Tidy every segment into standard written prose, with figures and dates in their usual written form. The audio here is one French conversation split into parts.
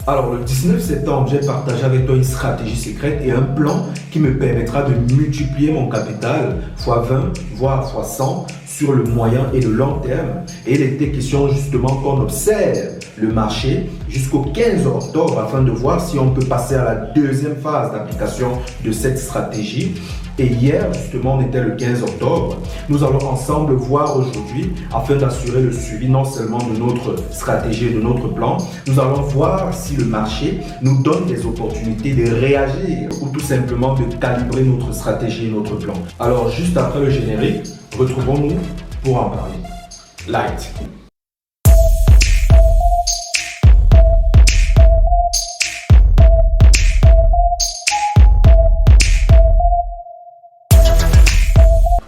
Alors, le 19 septembre, j'ai partagé avec toi une stratégie secrète et un plan qui me permettra de multiplier mon capital fois 20, voire fois 100 sur le moyen et le long terme. Et il était question justement qu'on observe le marché jusqu'au 15 octobre afin de voir si on peut passer à la deuxième phase d'application de cette stratégie. Et hier, justement, on était le 15 octobre. Nous allons ensemble voir aujourd'hui, afin d'assurer le suivi non seulement de notre stratégie et de notre plan, nous allons voir si le marché nous donne des opportunités de réagir ou tout simplement de calibrer notre stratégie et notre plan. Alors, juste après le générique, retrouvons-nous pour en parler. Light.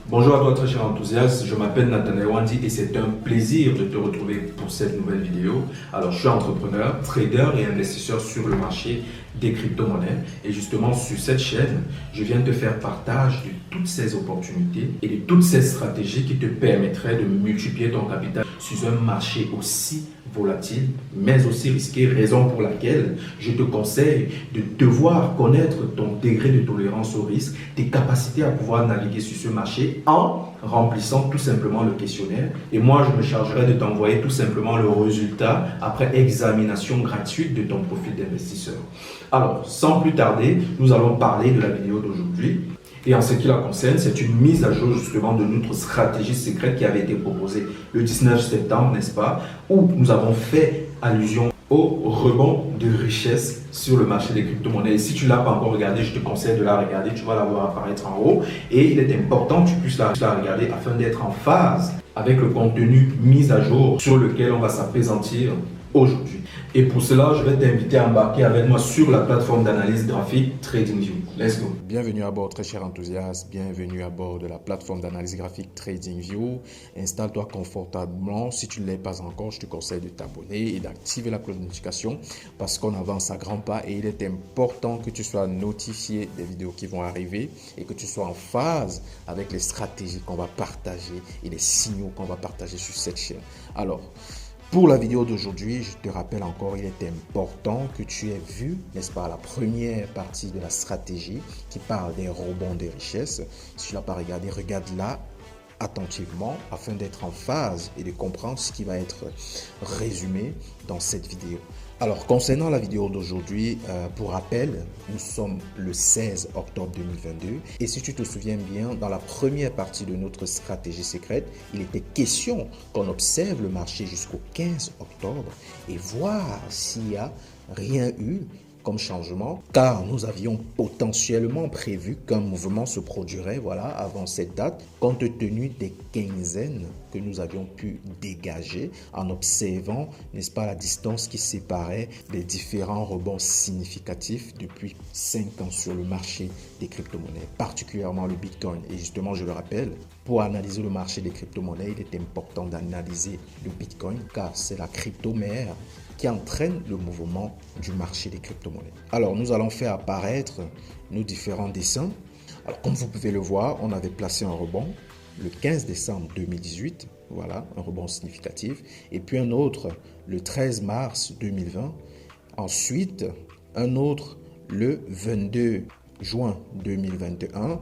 Bonjour à toi très cher enthousiaste, je m'appelle Nathanaël Wandi et c'est un plaisir de te retrouver pour cette nouvelle vidéo. Alors je suis entrepreneur, trader et investisseur sur le marché des crypto-monnaies et justement sur cette chaîne, je viens te faire partage de toutes ces opportunités et de toutes ces stratégies qui te permettraient de multiplier ton capital sur un marché aussi volatile, mais aussi risqué, raison pour laquelle je te conseille de devoir connaître ton degré de tolérance au risque, tes capacités à pouvoir naviguer sur ce marché en remplissant tout simplement le questionnaire. Et moi, je me chargerai de t'envoyer tout simplement le résultat après examination gratuite de ton profil d'investisseur. Alors, sans plus tarder, nous allons parler de la vidéo d'aujourd'hui. Et en ce qui la concerne, c'est une mise à jour justement de notre stratégie secrète qui avait été proposée le 19 septembre, n'est-ce pas, où nous avons fait allusion au rebond de richesse sur le marché des crypto-monnaies. Et si tu ne l'as pas encore regardé, je te conseille de la regarder, tu vas la voir apparaître en haut. Et il est important que tu puisses la regarder afin d'être en phase avec le contenu mis à jour sur lequel on va s'appesantir aujourd'hui. Et pour cela, je vais t'inviter à embarquer avec moi sur la plateforme d'analyse graphique TradingView. Let's go. Bienvenue à bord, très cher enthousiaste. Bienvenue à bord de la plateforme d'analyse graphique TradingView. Installe-toi confortablement. Si tu ne l'es pas encore, je te conseille de t'abonner et d'activer la cloche de notification parce qu'on avance à grands pas et il est important que tu sois notifié des vidéos qui vont arriver et que tu sois en phase avec les stratégies qu'on va partager et les signaux qu'on va partager sur cette chaîne. Alors, pour la vidéo d'aujourd'hui, je te rappelle encore, il est important que tu aies vu, n'est-ce pas, la première partie de la stratégie qui parle des rebonds des richesses. Si tu ne l'as pas regardé, regarde-la attentivement afin d'être en phase et de comprendre ce qui va être résumé dans cette vidéo. Alors, concernant la vidéo d'aujourd'hui, pour rappel, nous sommes le 16 octobre 2022 et si tu te souviens bien, dans la première partie de notre stratégie secrète, il était question qu'on observe le marché jusqu'au 15 octobre et voir s'il n'y a rien eu comme changement, car nous avions potentiellement prévu qu'un mouvement se produirait avant cette date, compte tenu des quinzaines que nous avions pu dégager en observant, n'est-ce pas, la distance qui séparait les différents rebonds significatifs depuis 5 ans sur le marché des crypto-monnaies, particulièrement le Bitcoin. Et justement, je le rappelle, pour analyser le marché des crypto-monnaies, il est important d'analyser le Bitcoin, car c'est la crypto-mère qui entraîne le mouvement du marché des crypto-monnaies. Alors, nous allons faire apparaître nos différents dessins. Alors, comme vous pouvez le voir, on avait placé un rebond le 15 décembre 2018, voilà, un rebond significatif, et puis un autre le 13 mars 2020, ensuite un autre le 22 juin 2021,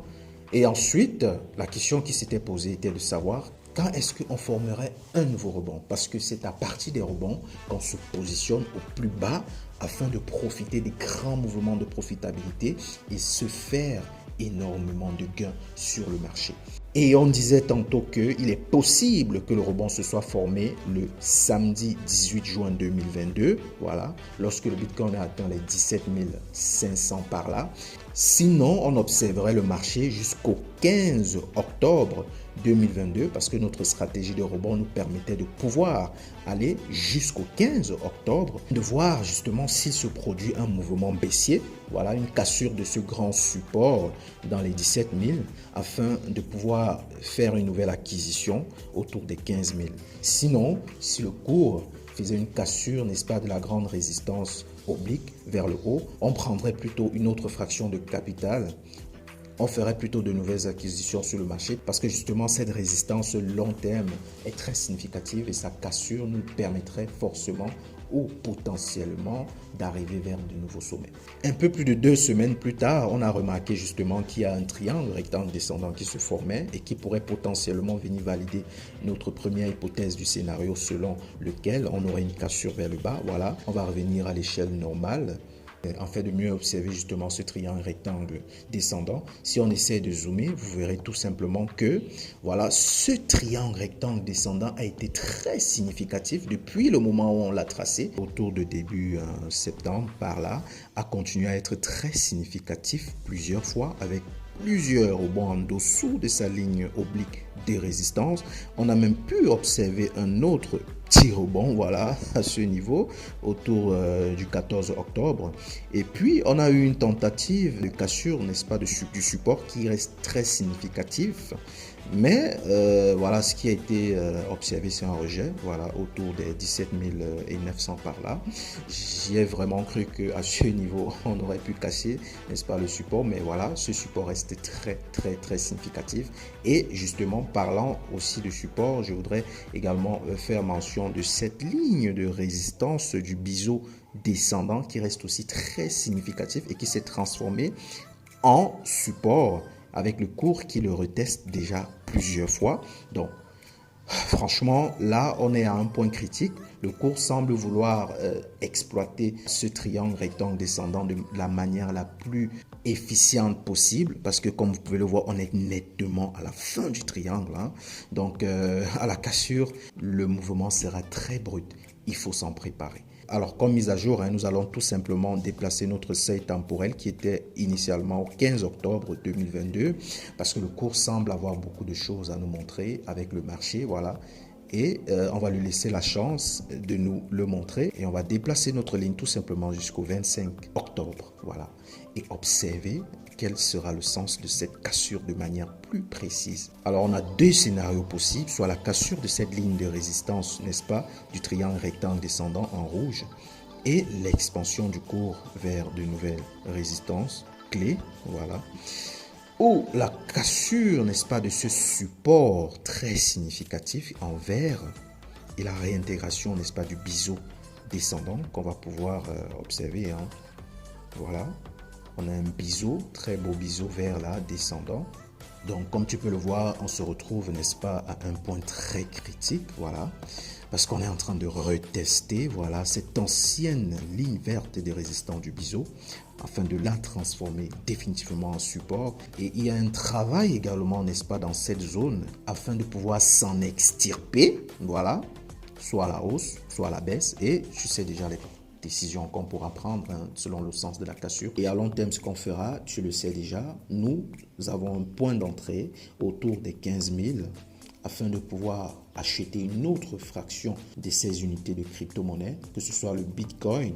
et ensuite, la question qui s'était posée était de savoir quand est-ce qu'on formerait un nouveau rebond? Parce que c'est à partir des rebonds qu'on se positionne au plus bas afin de profiter des grands mouvements de profitabilité et se faire énormément de gains sur le marché. Et on disait tantôt qu'il est possible que le rebond se soit formé le samedi 18 juin 2022, voilà, lorsque le Bitcoin a atteint les 17 500 par là. Sinon, on observerait le marché jusqu'au 15 octobre 2022 parce que notre stratégie de rebond nous permettait de pouvoir aller jusqu'au 15 octobre, de voir justement s'il se produit un mouvement baissier, voilà, une cassure de ce grand support dans les 17 000 afin de pouvoir faire une nouvelle acquisition autour des 15 000. Sinon, si le cours faisait une cassure, n'est-ce pas, de la grande résistance oblique vers le haut, on prendrait plutôt une autre fraction de capital, on ferait plutôt de nouvelles acquisitions sur le marché parce que justement cette résistance long terme est très significative et sa cassure nous permettrait forcément ou potentiellement d'arriver vers de nouveaux sommets. Un peu plus de 2 semaines plus tard, on a remarqué justement qu'il y a un triangle rectangle descendant qui se formait et qui pourrait potentiellement venir valider notre première hypothèse du scénario selon lequel on aurait une cassure vers le bas. Voilà, on va revenir à l'échelle normale. Afin de mieux observer justement ce triangle rectangle descendant, si on essaie de zoomer, vous verrez tout simplement que voilà, ce triangle rectangle descendant a été très significatif depuis le moment où on l'a tracé, autour de début septembre, par là, a continué à être très significatif plusieurs fois avec plusieurs rebonds en dessous de sa ligne oblique de résistance. On a même pu observer un autre petit rebond, voilà, à ce niveau, autour du 14 octobre. Et puis, on a eu une tentative de cassure, n'est-ce pas, du support qui reste très significatif. Mais voilà, ce qui a été observé, c'est un rejet, voilà, autour des 17 900 par là. J'y ai vraiment cru qu'à ce niveau, on aurait pu casser, n'est-ce pas, le support. Mais voilà, ce support reste très significatif. Et justement, parlant aussi de support, je voudrais également faire mention de cette ligne de résistance du biseau descendant qui reste aussi très significatif et qui s'est transformé en support avec le cours qui le reteste déjà plusieurs fois. Donc, franchement, là, on est à un point critique. Le cours semble vouloir exploiter ce triangle rectangle descendant de la manière la plus efficiente possible parce que, comme vous pouvez le voir, on est nettement à la fin du triangle. Hein. Donc, à la cassure, le mouvement sera très brut. Il faut s'en préparer. Alors, comme mise à jour, nous allons tout simplement déplacer notre seuil temporel qui était initialement au 15 octobre 2022 parce que le cours semble avoir beaucoup de choses à nous montrer avec le marché, voilà. Et on va lui laisser la chance de nous le montrer et on va déplacer notre ligne tout simplement jusqu'au 25 octobre, voilà. Et observer quel sera le sens de cette cassure de manière plus précise. Alors, on a 2 scénarios possibles, soit la cassure de cette ligne de résistance, n'est-ce pas, du triangle rectangle descendant en rouge et l'expansion du cours vers de nouvelles résistances clés, voilà, ou la cassure, n'est-ce pas, de ce support très significatif en vert et la réintégration, n'est-ce pas, du biseau descendant qu'on va pouvoir observer, hein. Voilà. On a un biseau, très beau biseau vert là, descendant. Donc, comme tu peux le voir, on se retrouve, n'est-ce pas, à un point très critique, voilà. Parce qu'on est en train de retester, voilà, cette ancienne ligne verte de résistance du biseau afin de la transformer définitivement en support. Et il y a un travail également, n'est-ce pas, dans cette zone afin de pouvoir s'en extirper, voilà, soit à la hausse, soit à la baisse. Et tu sais déjà les décision qu'on pourra prendre selon le sens de la cassure. Et à long terme, ce qu'on fera, tu le sais déjà, nous avons un point d'entrée autour des 15 000 afin de pouvoir acheter une autre fraction de ces unités de crypto-monnaies, que ce soit le Bitcoin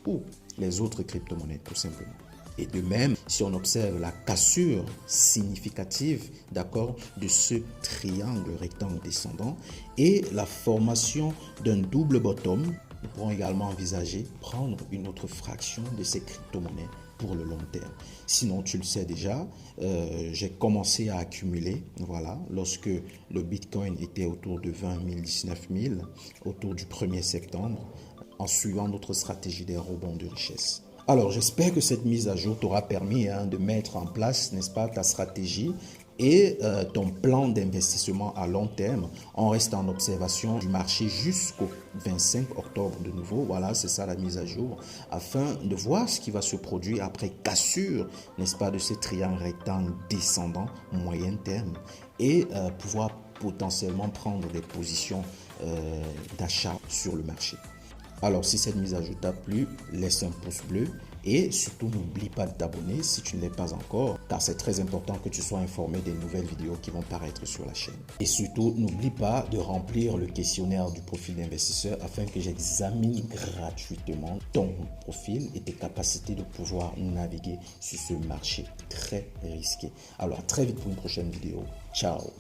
ou les autres crypto-monnaies, tout simplement. Et de même, si on observe la cassure significative, d'accord, de ce triangle rectangle descendant et la formation d'un double bottom, nous pourrons également envisager prendre une autre fraction de ces crypto-monnaies pour le long terme. Sinon, tu le sais déjà, j'ai commencé à accumuler, voilà, lorsque le Bitcoin était autour de 20 000, 19 000, autour du 1er septembre, en suivant notre stratégie des rebonds de richesse. Alors, j'espère que cette mise à jour t'aura permis de mettre en place, n'est-ce pas, ta stratégie et ton plan d'investissement à long terme. On reste en observation du marché jusqu'au 25 octobre de nouveau. Voilà, c'est ça la mise à jour, afin de voir ce qui va se produire après cassure, n'est-ce pas, de ce triangle rectangle descendant moyen terme et pouvoir potentiellement prendre des positions d'achat sur le marché. Alors, si cette mise à jour t'a plu, laisse un pouce bleu et surtout n'oublie pas de t'abonner si tu ne l'es pas encore, car c'est très important que tu sois informé des nouvelles vidéos qui vont paraître sur la chaîne. Et surtout, n'oublie pas de remplir le questionnaire du profil d'investisseur afin que j'examine gratuitement ton profil et tes capacités de pouvoir naviguer sur ce marché très risqué. Alors, à très vite pour une prochaine vidéo. Ciao!